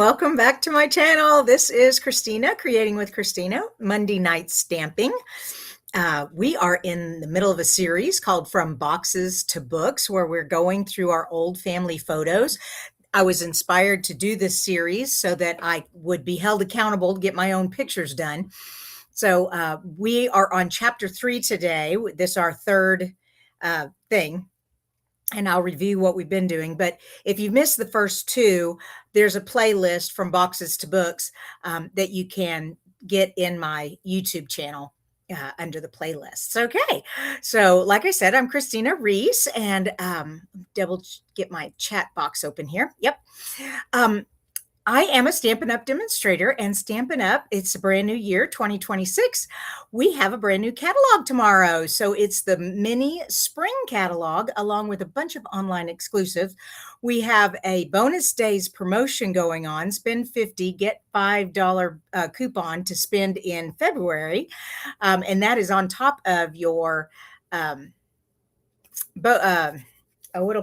welcome back to my channel. This is Kristina, Creating with Kristina, Monday Night Stamping. We are in the middle of a series called From Boxes to Books, where we're going through our old family photos. I was inspired to do this series so that I would be held accountable to get my own pictures done. So we are on chapter 3 today. This is our third thing. And I'll review what we've been doing. But if you missed the first two, there's a playlist From Boxes to Books that you can get in my YouTube channel under the playlists. Okay. So like I said, I'm Kristina Reese, and double get my chat box open here. Yep. I am a Stampin' Up demonstrator, and Stampin' Up, it's a brand new year, 2026. We have a brand new catalog tomorrow. So it's the mini spring catalog along with a bunch of online exclusives. We have a bonus days promotion going on, spend 50, get $5 coupon to spend in February. And that is on top of your, it'll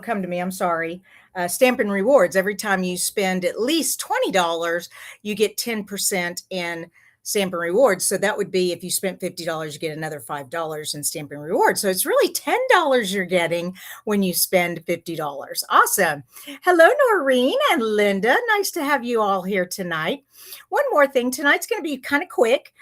come to me, I'm sorry. Stampin' Rewards. Every time you spend at least $20, you get 10% in Stampin' Rewards. So that would be if you spent $50, you get another $5 in Stampin' Rewards. So it's really $10 you're getting when you spend $50. Awesome. Hello, Noreen and Linda. Nice to have you all here tonight. One more thing, tonight's going to be kind of quick.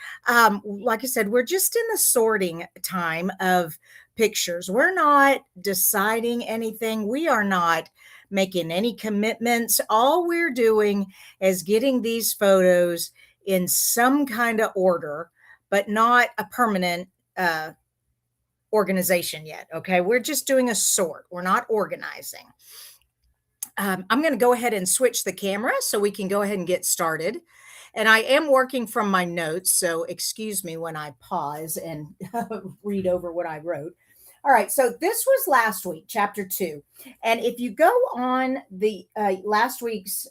Like I said, we're just in the sorting time of pictures. We're not deciding anything. We are not making any commitments. All we're doing is getting these photos in some kind of order, but not a permanent organization yet. Okay. We're just doing a sort. We're not organizing. I'm going to go ahead and switch the camera so we can go ahead and get started. And I am working from my notes, so excuse me when I pause and read over what I wrote. All right, so this was last week, chapter 2. And if you go on the last week's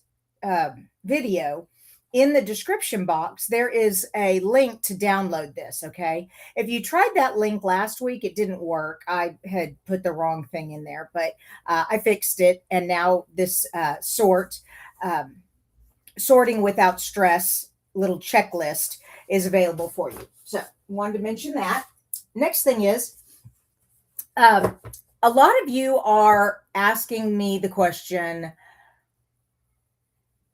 video, in the description box, there is a link to download this, okay? If you tried that link last week, it didn't work. I had put the wrong thing in there, but I fixed it. And now this sorting without stress little checklist is available for you. So wanted to mention that. Next thing is, a lot of you are asking me the question,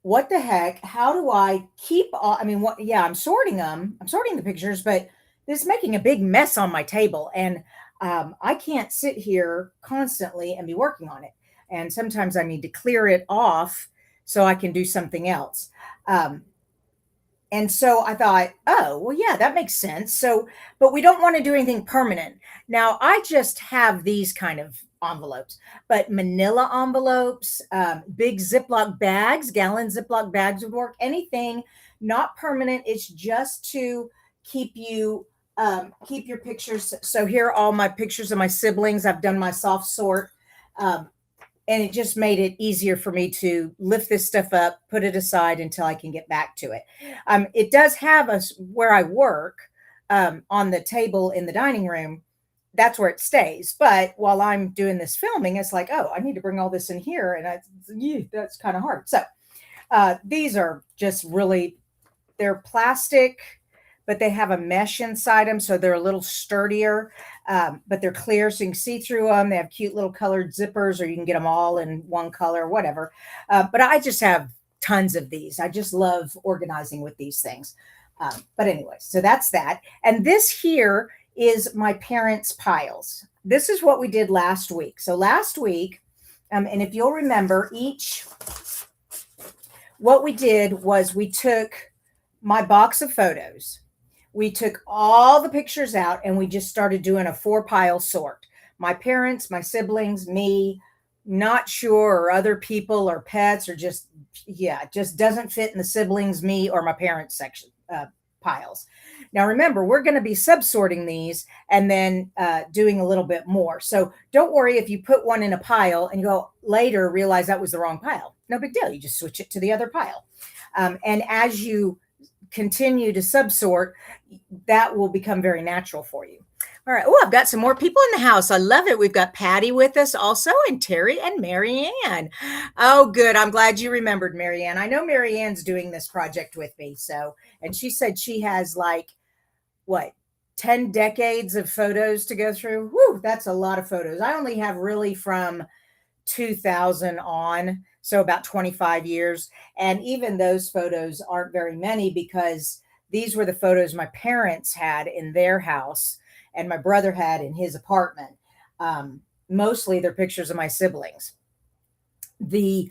what the heck? How do I keep all, I'm sorting them. I'm sorting the pictures, but this is making a big mess on my table. And I can't sit here constantly and be working on it. And sometimes I need to clear it off so I can do something else. And so I thought, oh, well, yeah, that makes sense. So, but we don't want to do anything permanent. Now, I just have these kind of envelopes, but manila envelopes, big Ziploc bags, gallon Ziploc bags would work. Anything not permanent. It's just to keep you, keep your pictures. So here are all my pictures of my siblings. I've done my soft sort. And it just made it easier for me to lift this stuff up, put it aside until I can get back to it. It does have us where I work on the table in the dining room. That's where it stays. But while I'm doing this filming, it's like, oh, I need to bring all this in here. And that's kind of hard. So these are just really, they're plastic, but they have a mesh inside them. So they're a little sturdier, but they're clear. So you can see through them. They have cute little colored zippers, or you can get them all in one color, whatever. But I just have tons of these. I just love organizing with these things. But anyway, so that's that. And this here is my parents' piles. This is what we did last week. So last week, and if you'll remember, what we did was we took my box of photos. We took all the pictures out and we just started doing a 4-pile sort. My parents, my siblings, me, not sure, or other people or pets, or just doesn't fit in the siblings, me, or my parents section piles. Now, remember, we're going to be subsorting these and then doing a little bit more. So don't worry if you put one in a pile and you go later realize that was the wrong pile. No big deal. You just switch it to the other pile. And as you continue to subsort, that will become very natural for you. All right. Oh, I've got some more people in the house. I love it. We've got Patty with us also, and Terry and Marianne. Oh, good. I'm glad you remembered Marianne. I know Marianne's doing this project with me. So, and she said she has like, what, 10 decades of photos to go through. Woo, that's a lot of photos. I only have really from 2000 on, so about 25 years. And even those photos aren't very many because these were the photos my parents had in their house and my brother had in his apartment. Mostly they're pictures of my siblings. The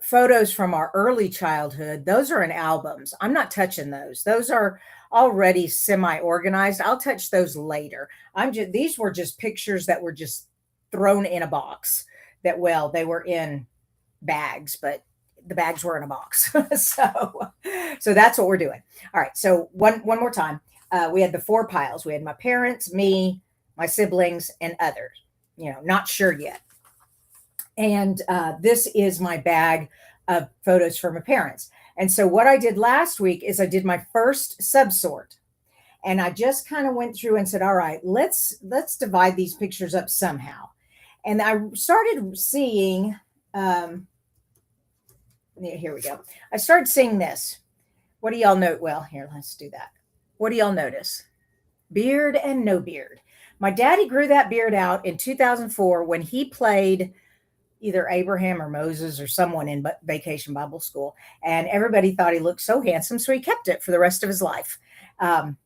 photos from our early childhood, those are in albums. I'm not touching those. Those are already semi organized. I'll touch those later. These were just pictures that were just thrown in a box that, well, they were in bags, but the bags were in a box. So that's what we're doing. All right. So one more time. We had the four piles. We had my parents, me, my siblings, and others. Not sure yet. And this is my bag of photos for my parents. And so what I did last week is I did my first subsort. And I just kind of went through and said, all right, let's divide these pictures up somehow. And I started seeing, here we go. I started seeing this. What do y'all note? Well, here, let's do that. What do y'all notice? Beard and no beard. My daddy grew that beard out in 2004 when he played either Abraham or Moses or someone in Vacation Bible School. And everybody thought he looked so handsome, so he kept it for the rest of his life.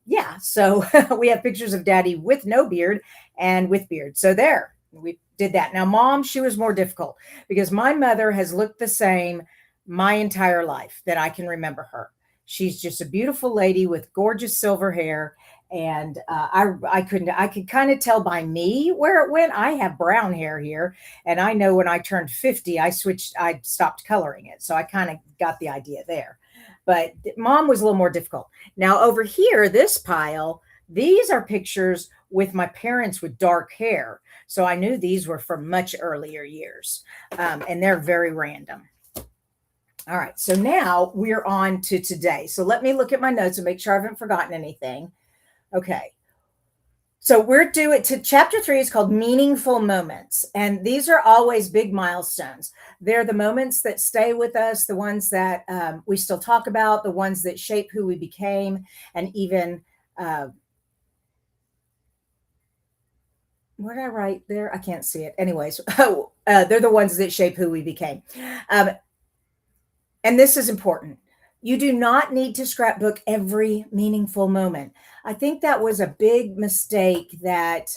Yeah, so we have pictures of daddy with no beard and with beard. So there, we did that. Now, mom, she was more difficult because my mother has looked the same my entire life that I can remember her. She's just a beautiful lady with gorgeous silver hair. And I could kind of tell by me where it went. I have brown hair here. And I know when I turned 50, I stopped coloring it. So I kind of got the idea there. But mom was a little more difficult. Now over here, this pile, these are pictures with my parents with dark hair. So I knew these were from much earlier years. And they're very random. All right. So now we're on to today. So let me look at my notes and make sure I haven't forgotten anything. Okay. So we're doing to chapter 3 is called Meaningful Moments. And these are always big milestones. They're the moments that stay with us, the ones that we still talk about, the ones that shape who we became, and even what did I write there? I can't see it. Anyways, they're the ones that shape who we became. And this is important. You do not need to scrapbook every meaningful moment. I think that was a big mistake that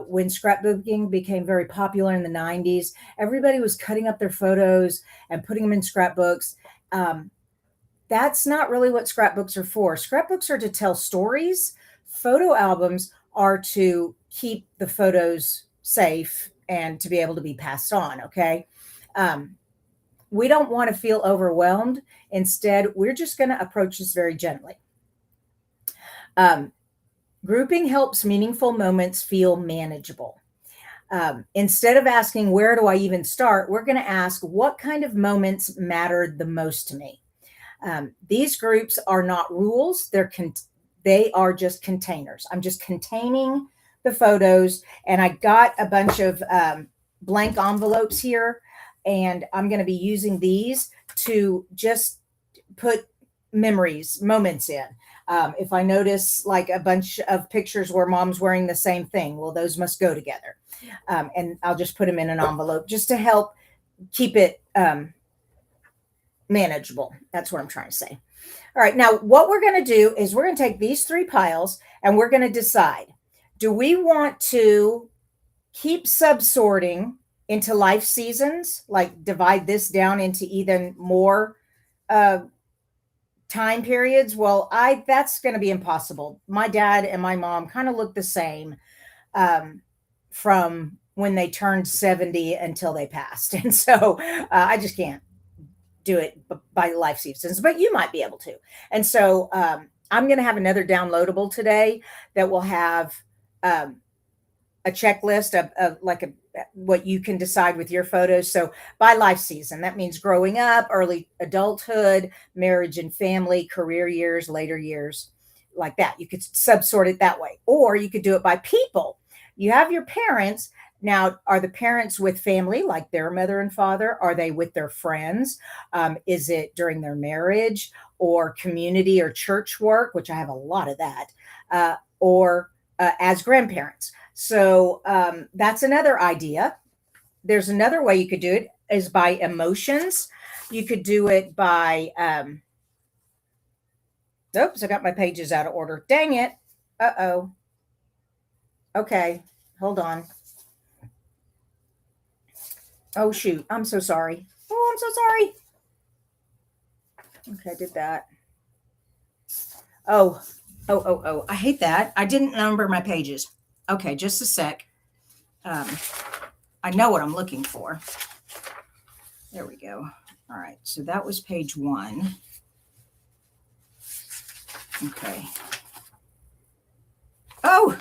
when scrapbooking became very popular in the 90s, everybody was cutting up their photos and putting them in scrapbooks. That's not really what scrapbooks are for. Scrapbooks are to tell stories. Photo albums are to keep the photos safe and to be able to be passed on, okay? We don't want to feel overwhelmed. Instead, we're just going to approach this very gently. Grouping helps meaningful moments feel manageable. Instead of asking, where do I even start? We're going to ask, what kind of moments mattered the most to me? These groups are not rules. They are just containers. I'm just containing the photos, and I got a bunch of blank envelopes here. And I'm going to be using these to just put moments in. If I notice like a bunch of pictures where mom's wearing the same thing, well, those must go together. And I'll just put them in an envelope just to help keep it manageable. That's what I'm trying to say. All right. Now, what we're going to do is we're going to take these 3 piles and we're going to decide, do we want to keep subsorting into life seasons, like divide this down into even more time periods? Well, that's going to be impossible. My dad and my mom kind of look the same from when they turned 70 until they passed. And so I just can't do it by life seasons, but you might be able to. And so I'm going to have another downloadable today that will have a checklist of like what you can decide with your photos. So by life season, that means growing up, early adulthood, marriage and family, career years, later years. like that. You could subsort it that way, or you could do it by people. You have your parents. Now, are the parents with family, like their mother and father? Are they with their friends? Is it during their marriage or community or church work, which I have a lot of that, or as grandparents? So that's another idea. There's another way you could do it is by emotions. You could do it by, oops, I got my pages out of order. Dang it. Uh-oh. Okay, hold on. Oh, shoot. I'm so sorry. Oh, I'm so sorry. Okay, I did that. Oh. I hate that. I didn't number my pages. Okay, just a sec. I know what I'm looking for. There we go. All right, so that was page 1. Okay. Oh,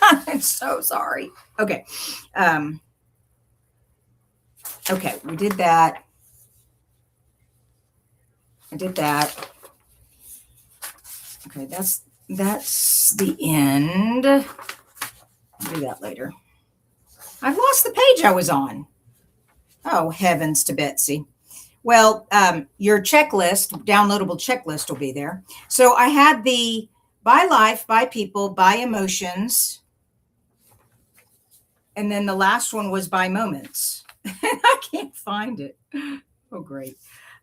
I'm so sorry. Okay. Okay, we did that. I did that. Okay, that's the end. I'll do that later. I've lost the page I was on. Oh, heavens to Betsy. Well, your checklist, downloadable checklist will be there. So I had the by life, by people, by emotions. And then the last one was by moments. I can't find it. Oh, great.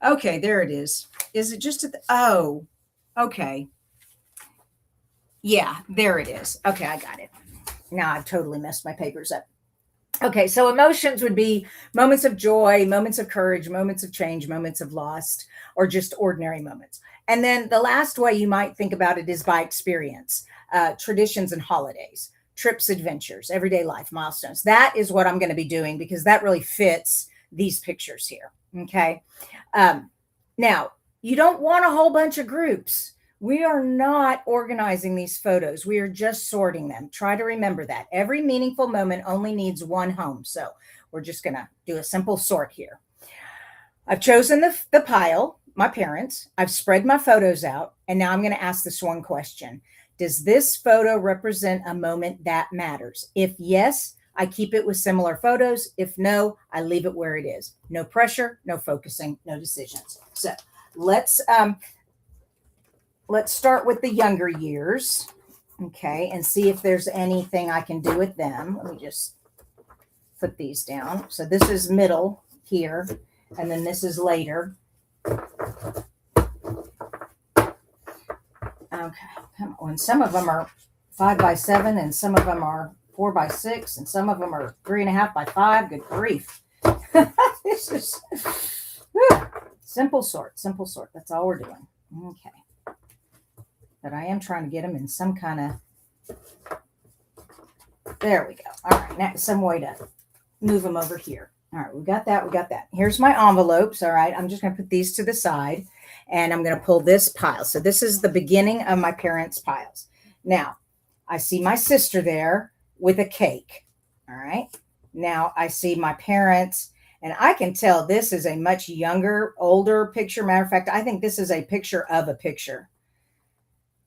Okay, there it is. Is it just at the, oh, okay. Yeah, there it is. Okay, I got it. Now I've totally messed my papers up. Okay, so emotions would be moments of joy, moments of courage, moments of change, moments of loss, or just ordinary moments. And then the last way you might think about it is by experience, traditions and holidays, trips, adventures, everyday life, milestones. That is what I'm going to be doing because that really fits these pictures here. Okay. Now, you don't want a whole bunch of groups. We are not organizing these photos. We are just sorting them. Try to remember that. Every meaningful moment only needs one home. So we're just going to do a simple sort here. I've chosen the pile, my parents. I've spread my photos out. And now I'm going to ask this one question. Does this photo represent a moment that matters? If yes, I keep it with similar photos. If no, I leave it where it is. No pressure, no focusing, no decisions. So let's start with the younger years, okay, and see if there's anything I can do with them. Let me just put these down. So this is middle here, and then this is later. Okay, come on. Some of them are 5x7, and some of them are 4x6, and some of them are 3.5x5. Good grief. This is simple sort. That's all we're doing. Okay. But I am trying to get them in some kind of, there we go. All right, now some way to move them over here. All right, we got that. Here's my envelopes. All right, I'm just going to put these to the side, and I'm going to pull this pile. So this is the beginning of my parents' piles. Now, I see my sister there with a cake. All right, now I see my parents, and I can tell this is a much younger, older picture. Matter of fact, I think this is a picture of a picture.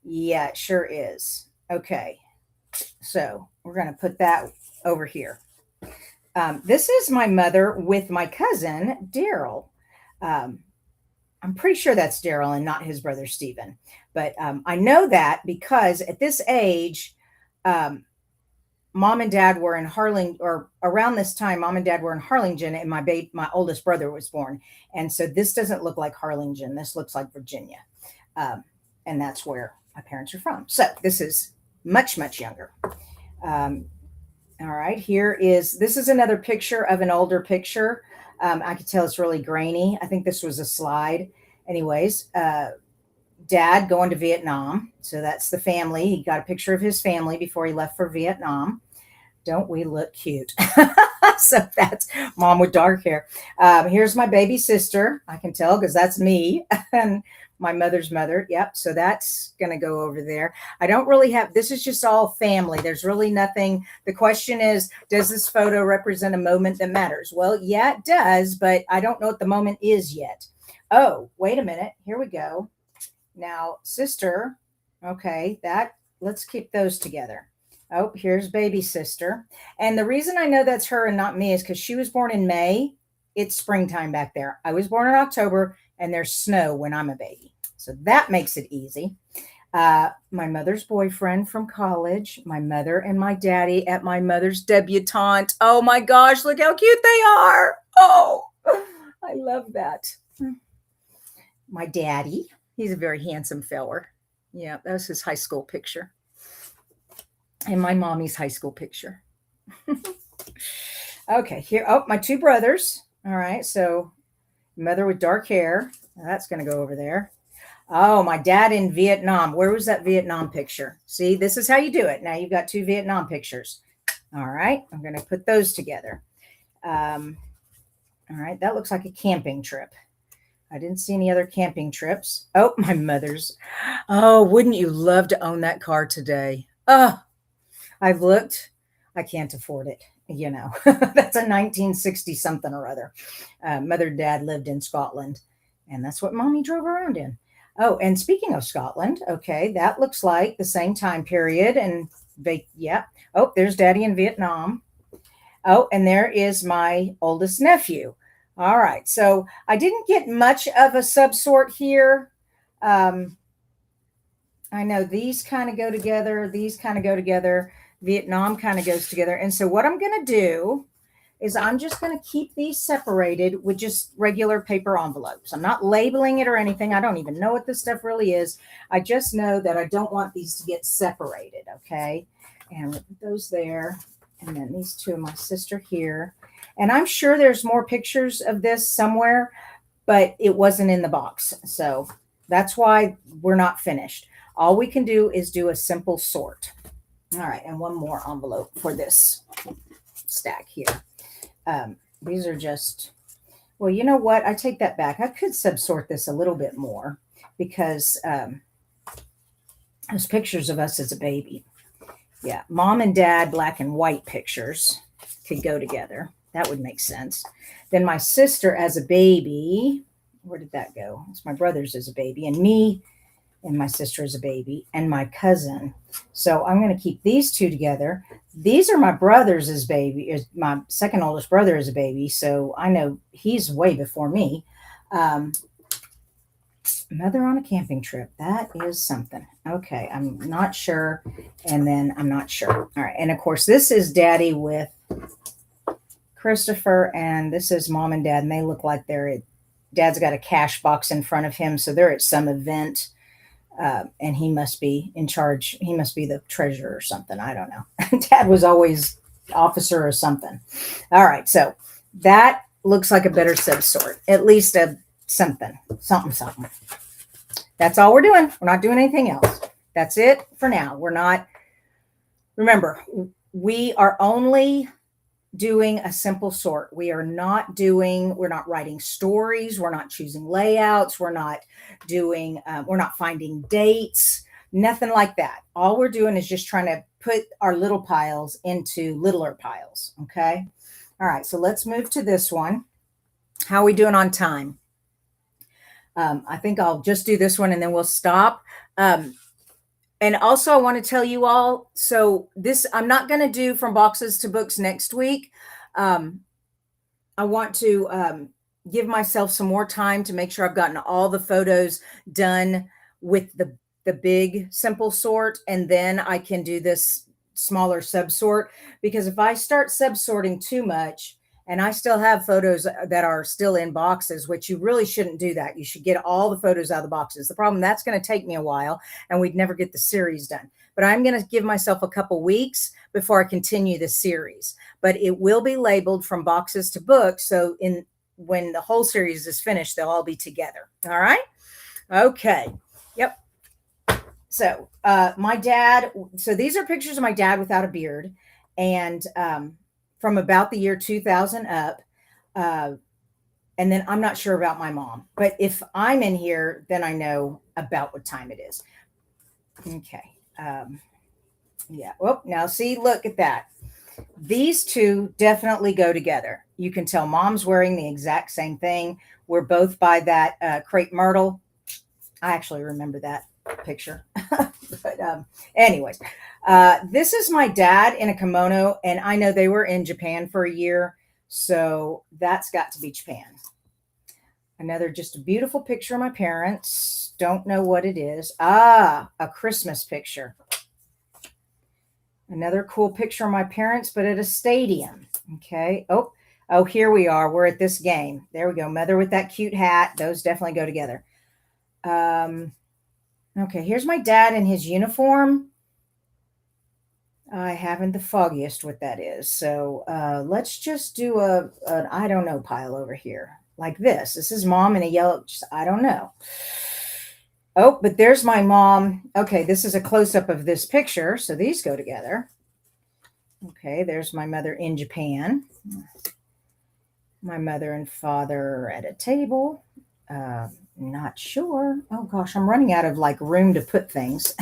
Yeah, it sure is. Okay, so we're going to put that over here. This is my mother with my cousin, Daryl. I'm pretty sure that's Daryl and not his brother, Stephen. But I know that because at this age, mom and dad were in Harlingen, or around this time, mom and dad were in Harlingen, and my oldest brother was born. And so this doesn't look like Harlingen. This looks like Virginia. And that's where my parents are from. So this is much, much younger. All right, this is another picture of an older picture. I could tell it's really grainy. I think this was a slide. Anyways, dad going to Vietnam. So that's the family. He got a picture of his family before he left for Vietnam. Don't we look cute? So that's mom with dark hair. Here's my baby sister. I can tell because that's me. And my mother's mother. Yep. So that's going to go over there. I don't really have, this is just all family. There's really nothing. The question is, does this photo represent a moment that matters? Well, yeah, it does, but I don't know what the moment is yet. Oh, wait a minute. Here we go. Now, sister Okay, let's keep those together. Oh, here's baby sister. And the reason I know that's her and not me is because she was born in May. It's springtime back there. I was born in October, and there's snow when I'm a baby. So that makes it easy. My mother's boyfriend from college, my mother and my daddy at my mother's debutante. Oh my gosh, look how cute they are. Oh, I love that. My daddy, he's a very handsome feller. Yeah, that was his high school picture. And my mommy's high school picture. Okay, here. Oh, my two brothers. All right, so mother with dark hair. That's going to go over there. Oh, my dad in Vietnam. Where was that Vietnam picture? See, this is how you do it. Now you've got two Vietnam pictures. All right, I'm going to put those together. All right, that looks like a camping trip. I didn't see any other camping trips. Oh, my mother's. Oh, wouldn't you love to own that car today? Oh, I've looked. I can't afford it. You know, that's a 1960 something or other. Mother and dad lived in Scotland, and that's what mommy drove around in. Oh, and speaking of Scotland, okay, that looks like the same time period. And they, yeah. Oh, there's daddy in Vietnam. Oh, and there is my oldest nephew. All right. So I didn't get much of a subsort here. Um, I know these kind of go together. These kind of go together. Vietnam kind of goes together. And so what I'm going to do is I'm just going to keep these separated with just regular paper envelopes. I'm not labeling it or anything. I don't even know what this stuff really is. I just know that I don't want these to get separated. Okay. And we'll put those there. And then these two of my sister here. And I'm sure there's more pictures of this somewhere, but it wasn't in the box. So that's why we're not finished. All we can do is do a simple sort. All right, and one more envelope for this stack here. These are just, well, you know what? I take that back. I could subsort this a little bit more because there's pictures of us as a baby. Yeah, mom and dad, black and white pictures could go together. That would make sense. Then my sister as a baby, where did that go? It's my brother's as a baby, and me and my sister as a baby, and my cousin. So I'm going to keep these two together. These are my brothers as baby, is my second oldest brother as a baby. So I know he's way before me. Mother on a camping trip. That is something. Okay, I'm not sure. And then I'm not sure. All right. And of course, this is daddy with Christopher, and this is mom and dad, and they look like they're at, dad's got a cash box in front of him. So they're at some event. And he must be in charge. He must be the treasurer or something. I don't know. Dad was always officer or something. All right. So that looks like a better subsort, at least a something. That's all we're doing. We're not doing anything else. That's it for now. We're not, remember, we are only doing a simple sort. We're not writing stories. We're not choosing layouts. We're not finding dates, nothing like that. All we're doing is just trying to put our little piles into littler piles. Okay. All right. So let's move to this one. How are we doing on time? I think I'll just do this one and then we'll stop. And also, I want to tell you all, so this, I'm not going to do from boxes to books next week. I want to give myself some more time to make sure I've gotten all the photos done with the big simple sort, and then I can do this smaller subsort. Because if I start subsorting too much, and I still have photos that are still in boxes, which you really shouldn't do that. You should get all the photos out of the boxes. The problem, that's going to take me a while and we'd never get the series done. But I'm going to give myself a couple weeks before I continue the series. But it will be labeled from boxes to books. So when the whole series is finished, they'll all be together. All right. Okay. Yep. So my dad, so these are pictures of my dad without a beard. And from about the year 2000 up. And then I'm not sure about my mom, but if I'm in here, then I know about what time it is. Okay. Yeah. Oh, now see, look at that. These two definitely go together. You can tell mom's wearing the exact same thing. We're both by that crepe myrtle. I actually remember that. picture. But anyways, this is my dad in a kimono, and I know they were in Japan for a year, so that's got to be Japan. Another just a beautiful picture of my parents. Don't know what it is. Ah, a Christmas picture. Another cool picture of my parents, but at a stadium. Okay. Oh, here we are. We're at this game. There we go. Mother with that cute hat. Those definitely go together. Okay, here's my dad in his uniform. I haven't the foggiest what that is. So let's just do an I don't know pile over here. Like this. This is mom in a yellow, I don't know. Oh, but there's my mom. Okay, this is a close-up of this picture. So these go together. Okay, there's my mother in Japan. My mother and father at a table. Not sure. Oh gosh, I'm running out of like room to put things.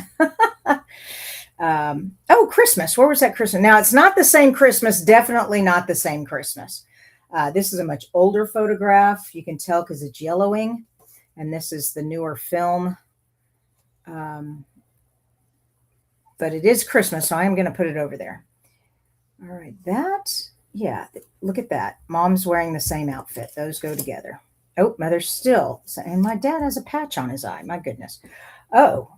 Oh, Christmas. Where was that Christmas? Now, it's not the same Christmas. Definitely not the same Christmas. This is a much older photograph. You can tell because it's yellowing. And this is the newer film. But it is Christmas, so I am going to put it over there. All right, yeah, look at that. Mom's wearing the same outfit. Those go together. Oh, mother's still. And my dad has a patch on his eye. My goodness. Oh,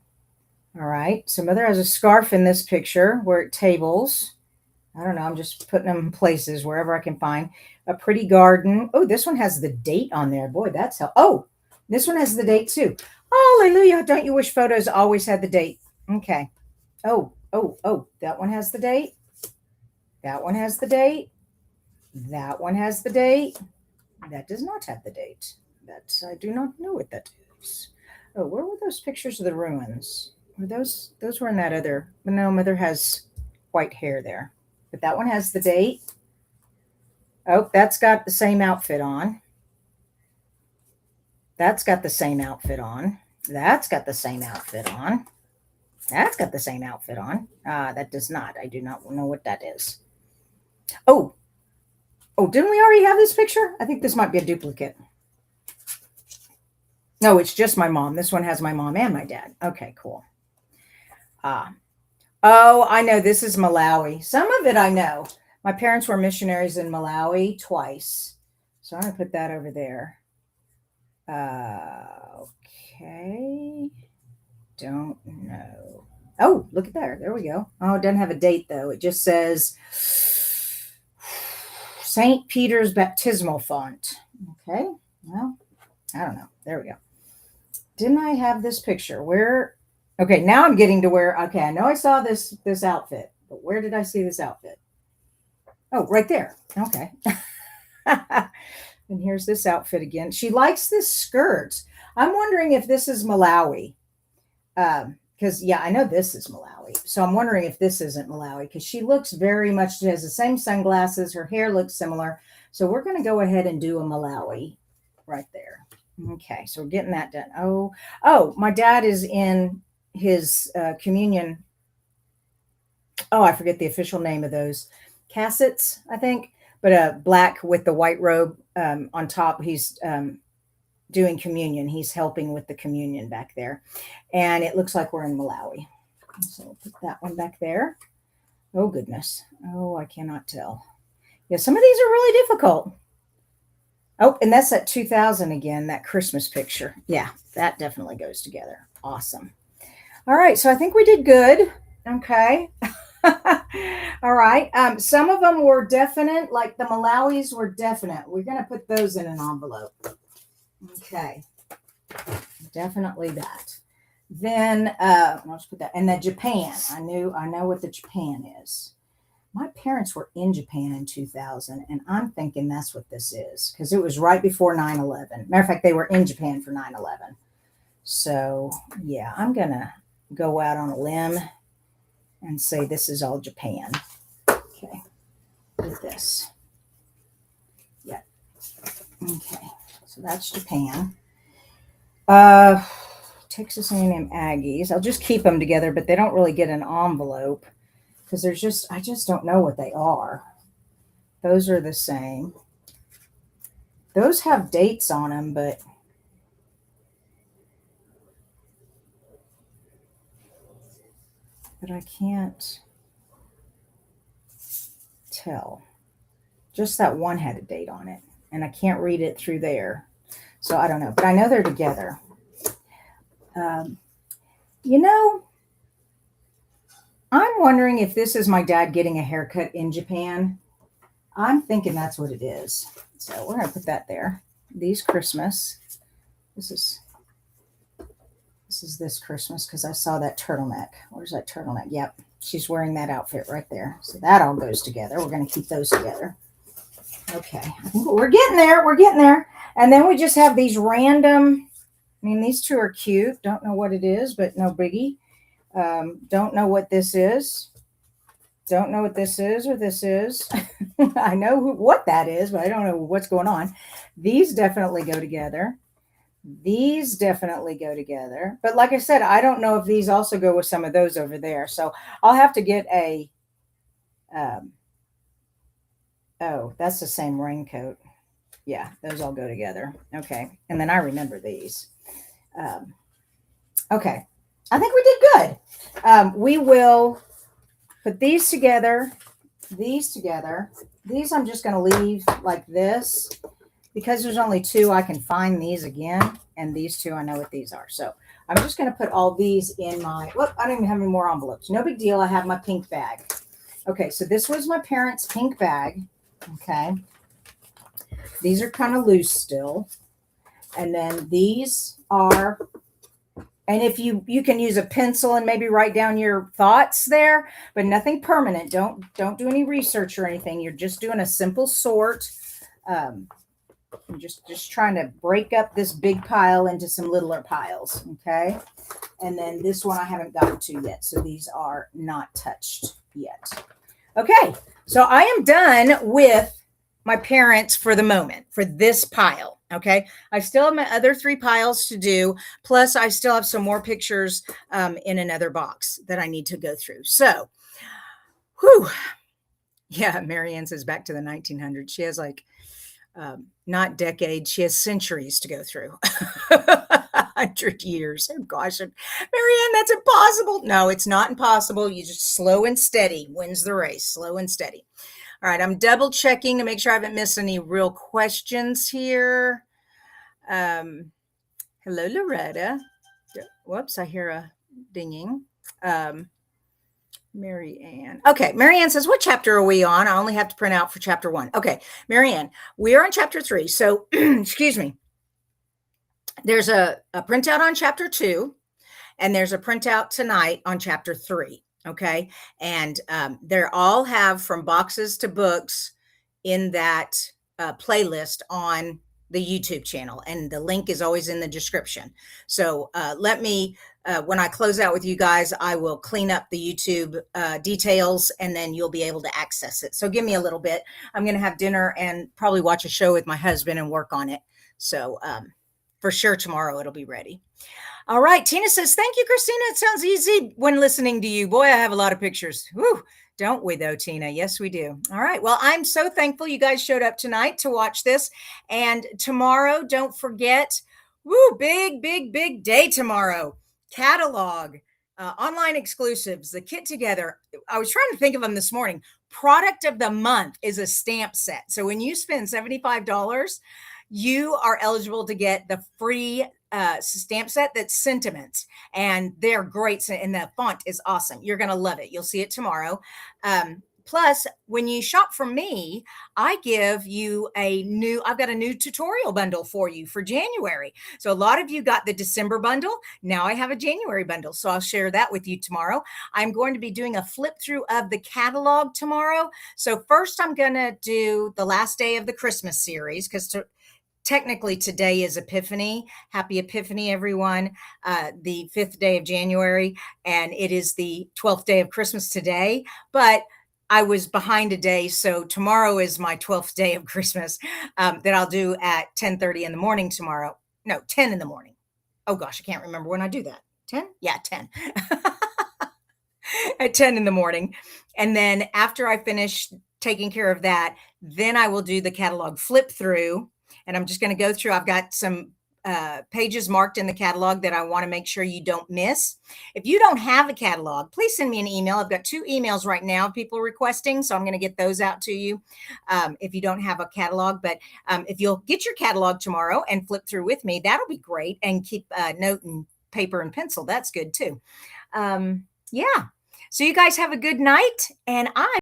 all right. So mother has a scarf in this picture. We're at tables. I don't know. I'm just putting them in places wherever I can find. A pretty garden. Oh, this one has the date on there. Boy, that's how. Oh, this one has the date too. Hallelujah. Don't you wish photos always had the date? Okay. Oh. That one has the date. That one has the date. That one has the date. That does not have the date. I do not know what that is. Oh, where were those pictures of the ruins? Were those were in that other? No, mother has white hair there. But that one has the date. Oh, that's got the same outfit on. That's got the same outfit on. That's got the same outfit on. That's got the same outfit on. That does not. I do not know what that is. Oh, didn't we already have this picture? I think this might be a duplicate. No, it's just my mom. This one has my mom and my dad. Okay, cool. Oh, I know. This is Malawi. Some of it I know. My parents were missionaries in Malawi twice. So I'm going to put that over there. Okay. Don't know. Oh, look at there. There we go. Oh, it doesn't have a date, though. It just says St. Peter's baptismal font. Okay. Well, I don't know. There we go. Didn't I have this picture? Where? Okay, now I'm getting to where, okay, I know I saw this outfit, but where did I see this outfit? Oh, right there. Okay. And here's this outfit again. She likes this skirt. I'm wondering if this is Malawi. Because, yeah, I know this is Malawi. So I'm wondering if this isn't Malawi because she looks very much, she has the same sunglasses. Her hair looks similar. So we're going to go ahead and do a Malawi right there. Okay, so we're getting that done. Oh, my dad is in his communion. Oh, I forget the official name of those. Cassets, I think. But black with the white robe on top. He's doing communion. He's helping with the communion back there. And it looks like we're in Malawi. So we'll put that one back there. Oh, goodness. Oh, I cannot tell. Yeah, some of these are really difficult. Oh, and that's that 2000 again, that Christmas picture. Yeah, that definitely goes together. Awesome. All right, so I think we did good. Okay. All right. Some of them were definite, like the Malawis were definite. We're going to put those in an envelope. Okay. Definitely that. Then let's put that. And the Japan. I know what the Japan is. My parents were in Japan in 2000, and I'm thinking that's what this is because it was right before 9/11. Matter of fact, they were in Japan for 9/11. So, yeah, I'm going to go out on a limb and say this is all Japan. Okay, with this. Yeah. Okay, so that's Japan. Texas A&M Aggies. I'll just keep them together, but they don't really get an envelope because I just don't know what they are. Those are the same. Those have dates on them, but but I can't tell. Just that one had a date on it, and I can't read it through there. So I don't know, but I know they're together. Um, you know, I'm wondering if this is my dad getting a haircut in Japan. I'm thinking that's what it is. So we're going to put that there. These Christmas. This is this Christmas because I saw that turtleneck. Where's that turtleneck? Yep. She's wearing that outfit right there. So that all goes together. We're going to keep those together. Okay. I think we're getting there. We're getting there. And then we just have these random, I mean, these two are cute. Don't know what it is, but no biggie. Don't know what this is. Don't know what this is or this is. I know what that is, but I don't know what's going on. These definitely go together. These definitely go together. But like I said, I don't know if these also go with some of those over there. So I'll have to get a, oh, that's the same raincoat. Yeah, those all go together. Okay. And then I remember these. Okay. I think we did good. We will put these together, these together. These I'm just going to leave like this. Because there's only two, I can find these again. And these two, I know what these are. So I'm just going to put all these in my, whoop, I don't even have any more envelopes. No big deal. I have my pink bag. Okay, so this was my parents' pink bag. Okay. These are kind of loose still. And then these are, and if you can use a pencil and maybe write down your thoughts there, but nothing permanent. Don't do any research or anything. You're just doing a simple sort. I'm just trying to break up this big pile into some littler piles. Okay. And then this one I haven't gotten to yet. So these are not touched yet. Okay. So I am done with my parents for the moment, for this pile. Okay. I still have my other 3 piles to do. Plus I still have some more pictures in another box that I need to go through. So, whew. Yeah. Marianne says back to the 1900s. She has like, not decades, she has centuries to go through. 100 years. Oh gosh, Marianne, that's impossible. No, it's not impossible. You just slow and steady wins the race. Slow and steady. All right, I'm double checking to make sure I haven't missed any real questions here. Hello, Loretta. Whoops, I hear a dinging. Mary Ann. Okay, Mary Ann says, what chapter are we on? I only have to print out for chapter 1. Okay, Mary Ann, we are on chapter 3. So, excuse me. There's a printout on chapter 2, and there's a printout tonight on chapter 3. Okay, and they're all have from boxes to books in that playlist on the YouTube channel, and the link is always in the description. So let me, when I close out with you guys, I will clean up the YouTube details, and then you'll be able to access it. So give me a little bit. I'm going to have dinner and probably watch a show with my husband and work on it. So for sure tomorrow it'll be ready. All right. Tina says, thank you, Kristina. It sounds easy when listening to you. Boy, I have a lot of pictures. Whew. Don't we though, Tina? Yes, we do. All right. Well, I'm so thankful you guys showed up tonight to watch this. And tomorrow, don't forget, big, big, big day tomorrow. Catalog, online exclusives, the kit together. I was trying to think of them this morning. Product of the month is a stamp set. So when you spend $75, you are eligible to get the free stamp set that's Sentiments, and they're great, and the font is awesome. You're going to love it. You'll see it tomorrow. Plus, when you shop from me, I give you I've got a new tutorial bundle for you for January. So a lot of you got the December bundle. Now I have a January bundle. So I'll share that with you tomorrow. I'm going to be doing a flip through of the catalog tomorrow. So first I'm going to do the last day of the Christmas series, because technically today is Epiphany. Happy Epiphany, everyone. The 5th day of January, and it is the 12th day of Christmas today, but I was behind a day. So tomorrow is my 12th day of Christmas that I'll do at 10:30 in the morning tomorrow. No, 10 in the morning. Oh gosh, I can't remember when I do that. 10? Yeah, 10. At 10 in the morning. And then after I finish taking care of that, then I will do the catalog flip through. And I'm just going to go through. I've got some pages marked in the catalog that I want to make sure you don't miss. If you don't have a catalog, please send me an email. I've got 2 emails right now, people requesting, so I'm going to get those out to you if you don't have a catalog. But if you'll get your catalog tomorrow and flip through with me, that'll be great. And keep a note and paper and pencil. That's good too. Yeah. So you guys have a good night, and I